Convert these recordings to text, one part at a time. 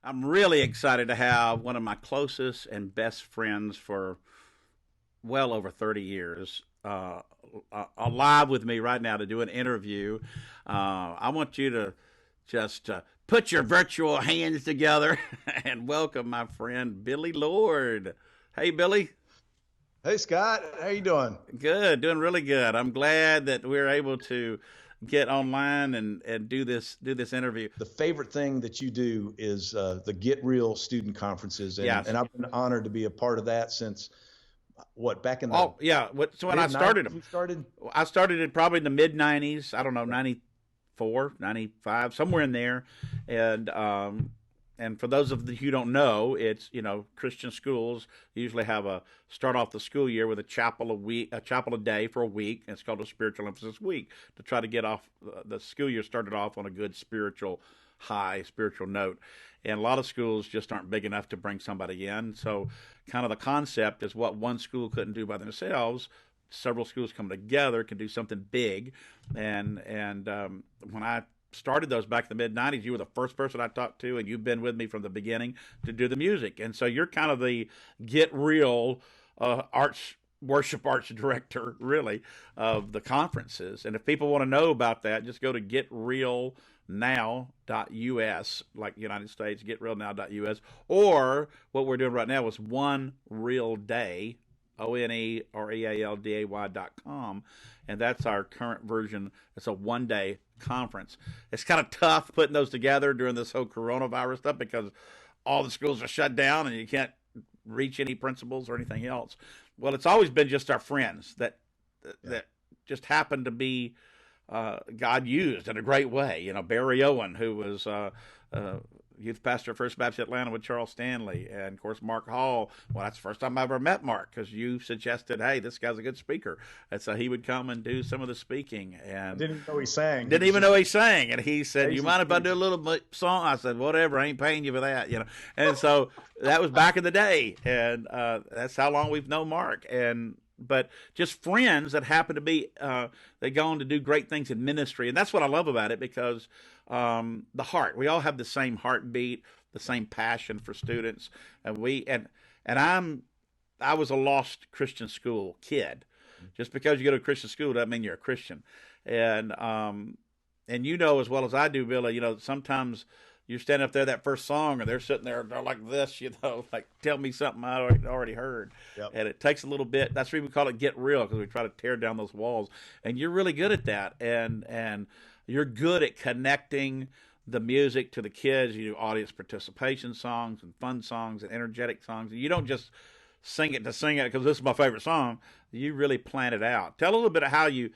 I'm really excited to have one of my closest and best friends for well over 30 years alive with me right now to do an interview. I want you to just put your virtual hands together and welcome my friend Billy Lord. Hey, Billy. Hey Scott, how you doing? Good, doing really good. I'm glad that we're able to get online and do this interview. The favorite thing that you do is the Get Real student conferences, and Yes. and I've been honored to be a part of that since what back in the Oh, yeah. So when I mid started '90s them, we started. I started it probably in the mid 90s. I don't know, 94, 95, somewhere in there. And, and for those of you who don't know, it's, Christian schools usually have a start off the school year with a chapel a day for a week. And it's called a spiritual emphasis week to try to get off the school year started off on a good spiritual note. And a lot of schools just aren't big enough to bring somebody in. So, kind of the concept is what one school couldn't do by themselves. Several schools come together can do something big. And when I started those back in the mid 90s, you were the first person I talked to, and you've been with me from the beginning to do the music. And so you're kind of the Get Real arts worship arts director, really, of the conferences. And if people want to know about that, just go to getrealnow.us, like United States, getrealnow.us. Or what we're doing right now is One Real Day, ONEREALDAY.com, and that's our current version. It's a 1 day conference. It's kind of tough putting those together during this whole coronavirus stuff because all the schools are shut down and you can't reach any principals or anything else. Well, it's always been just our friends Yeah. that just happened to be God used in a great way. Barry Owen, who was youth pastor at First Baptist Atlanta with Charles Stanley, and of course Mark Hall. Well, that's the first time I ever met Mark because you suggested, hey, this guy's a good speaker, and so he would come and do some of the speaking. I And didn't even know he sang. He didn't was even know just he sang, and he said, "You amazing mind if I do a speaker. little song?" I said, "Whatever, I ain't paying you for that." And so that was back in the day, and that's how long we've known Mark. And but just friends that happen to be they go on to do great things in ministry, and that's what I love about it because the heart. We all have the same heartbeat, the same passion for students, and I was a lost Christian school kid. Just because you go to a Christian school doesn't mean you're a Christian. And you know as well as I do, Billy. Sometimes you stand up there that first song, and they're sitting there, they're like this, like tell me something I already heard. Yep. And it takes a little bit. That's why we call it Get Real because we try to tear down those walls. And you're really good at that, and you're good at connecting the music to the kids. You do audience participation songs and fun songs and energetic songs. You don't just sing it to sing it because this is my favorite song. You really plan it out. Tell a little bit of how you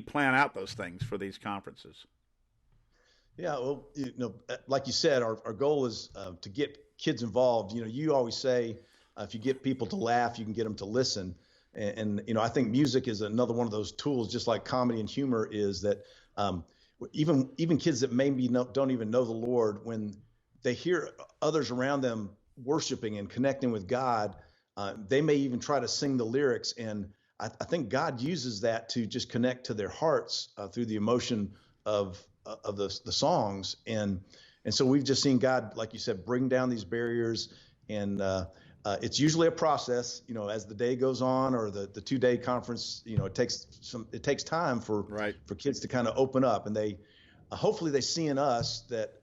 plan out those things for these conferences. Yeah, well, like you said, our goal is to get kids involved. You always say if you get people to laugh, you can get them to listen. And I think music is another one of those tools, just like comedy and humor is that even kids that maybe don't even know the Lord, when they hear others around them worshiping and connecting with God, they may even try to sing the lyrics. And I think God uses that to just connect to their hearts through the emotion of the songs. And so we've just seen God, like you said, bring down these barriers. And it's usually a process, as the day goes on or the 2 day conference, it takes time for Right. kids to kind of open up, and they hopefully they see in us that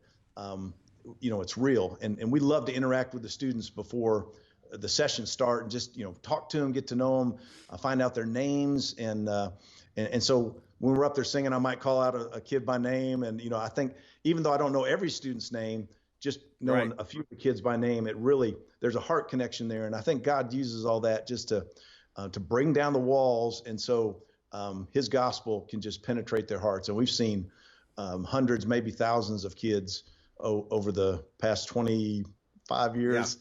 it's real. And we love to interact with the students before the sessions start and just talk to them, get to know them, find out their names. And so when we're up there singing, I might call out a kid by name. And I think even though I don't know every student's name, just knowing Right. a few of the kids by name, there's a heart connection there. And I think God uses all that just to bring down the walls, and so His gospel can just penetrate their hearts. And we've seen hundreds, maybe thousands of kids over the past 25 Yeah. years.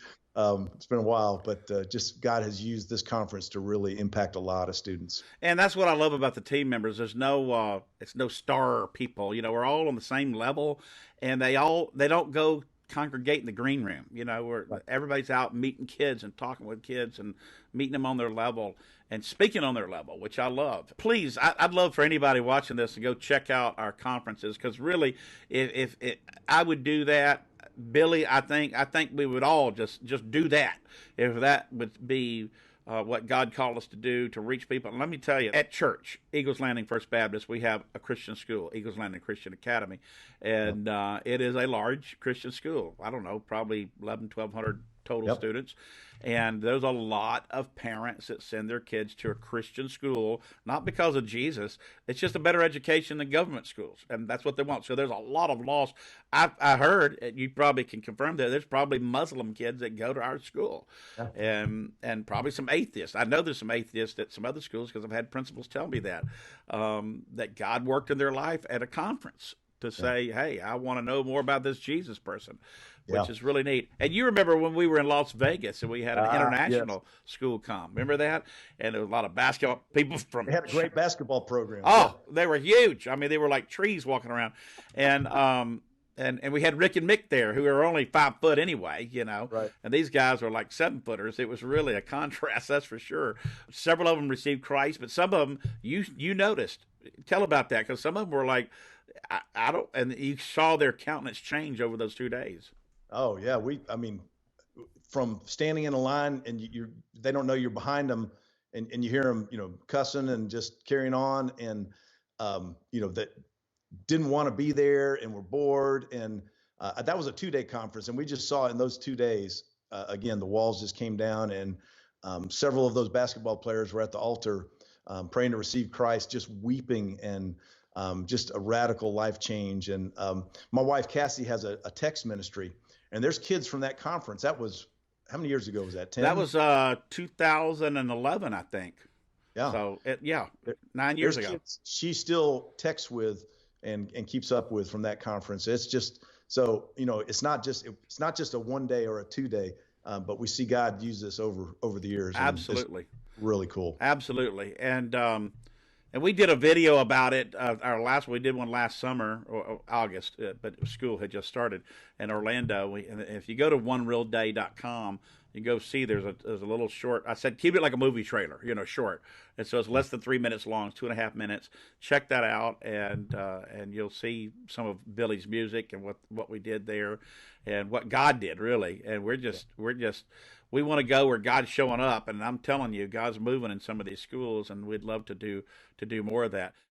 It's been a while, but just God has used this conference to really impact a lot of students. And that's what I love about the team members. It's no star people. We're all on the same level, and they don't go congregate in the green room. Where Right. everybody's out meeting kids and talking with kids and meeting them on their level and speaking on their level, which I love. Please, I'd love for anybody watching this to go check out our conferences because really, if I would do that, Billy, I think we would all just do that if that would be what God called us to do to reach people. And let me tell you, at church, Eagles Landing First Baptist, we have a Christian school, Eagles Landing Christian Academy, Yep. and it is a large Christian school. I don't know, probably 11, 1,200 total Yep. students. And there's a lot of parents that send their kids to a Christian school, not because of Jesus. It's just a better education than government schools, and that's what they want. So there's a lot of lost. I heard, and you probably can confirm that there's probably Muslim kids that go to our school, Yeah. and probably some atheists. I know there's some atheists at some other schools because I've had principals tell me that God worked in their life at a conference to Yeah. say, hey, I want to know more about this Jesus person, Yeah. which is really neat. And you remember when we were in Las Vegas and we had an Yes. international school come? Remember that? And there was a lot of basketball people They from. had a great basketball program. Yeah. Oh, they were huge. I mean, they were like trees walking around, and and we had Rick and Mick there, who are only 5 foot anyway, Right. and these guys were like 7 footers. It was really a contrast, that's for sure. Several of them received Christ, but some of them you noticed. Tell about that, because some of them were like, I don't, and you saw their countenance change over those 2 days. Oh yeah. I mean, from standing in a line and they don't know you're behind them, and you hear them, cussing and just carrying on, and that didn't want to be there and were bored, and that was a 2-day conference, and we just saw in those 2 days, again, the walls just came down, and several of those basketball players were at the altar, praying to receive Christ, just weeping, and just a radical life change. And my wife Cassie has a text ministry, and there's kids from that conference. That was, how many years ago was that? That 10? was 2011, I think. Yeah. So yeah, There- 9 years There's ago. kids she still texts with and keeps up with from that conference. It's just so, it's not just a 1 day or a 2 day, but we see God use this over the years, and it's Absolutely. really cool. Absolutely. And we did a video about it. We did one last summer or August, but school had just started in Orlando. And if you go to onerealday.com, you go see there's a little short. I said keep it like a movie trailer, short. And so it's less than 3 minutes long, it's 2.5 minutes. Check that out, and you'll see some of Billy's music and what we did there, and what God did really. And we want to go where God's showing up, and I'm telling you, God's moving in some of these schools, and we'd love to do more of that.